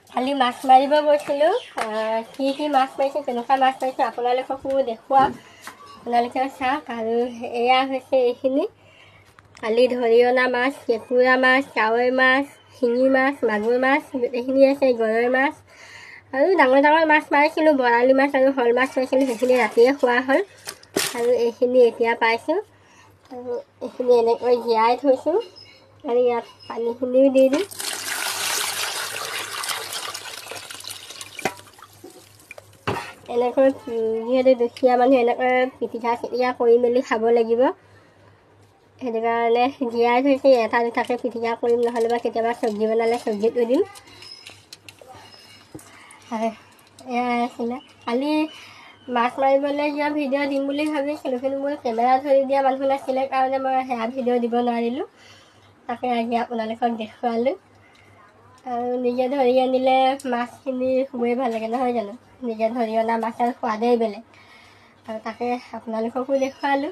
কালি মাছ মাৰিব গৈছিলোঁ কি মাছ মাৰিছোঁ কেনেকুৱা মাছ মাৰিছোঁ আপোনালোককো দেখুৱাম আপোনালোকে চাওক আৰু এয়া হৈছে এইখিনি কালি ধৰি অনা মাছ কেঁকুৰা মাছ কাৱৈ মাছ শিঙি মাছ মাগুৰ মাছ গোটেইখিনি আছে গৰৈ মাছ আৰু ডাঙৰ ডাঙৰ মাছ মাৰিছিলোঁ বৰালি মাছ আৰু শ'ল মাছ মাৰিছিলোঁ সেইখিনি ৰাতিয়ে খোৱা হ'ল আৰু এইখিনি এতিয়া পাইছোঁ আৰু এইখিনি এনেকৈ জীয়াই থৈছোঁ আৰু ইয়াত পানীখিনিও দি দিম এনেকৈ যিহেতু দুখীয়া মানুহ এনেকৈ পিটিকা চিটিকা কৰি মেলি খাব লাগিব সেইটো কাৰণে জীয়াই থৈছোঁ এটা দুটাকৈ পিটিকা কৰিম নহ'লে বা কেতিয়াবা চব্জি বনালে চব্জিটো দিম আৰু এয়া আছিলে কালি মাছ মাৰিবলৈ যোৱা ভিডিঅ' দিম বুলি ভাবিছিলোঁ কিন্তু মোৰ কেমেৰা ধৰি দিয়া মানুহ নাছিলে কাৰণে মই সেয়া ভিডিঅ' দিব নোৱাৰিলোঁ তাকে আজি আপোনালোকক দেখুৱালোঁ আৰু নিজে ধৰি আনিলে মাছখিনি খুবেই ভাল লাগে নহয় জানো নিজে ধৰি অনা মাছৰ সোৱাদেই বেলেগ আৰু তাকে আপোনালোককো দেখুৱালোঁ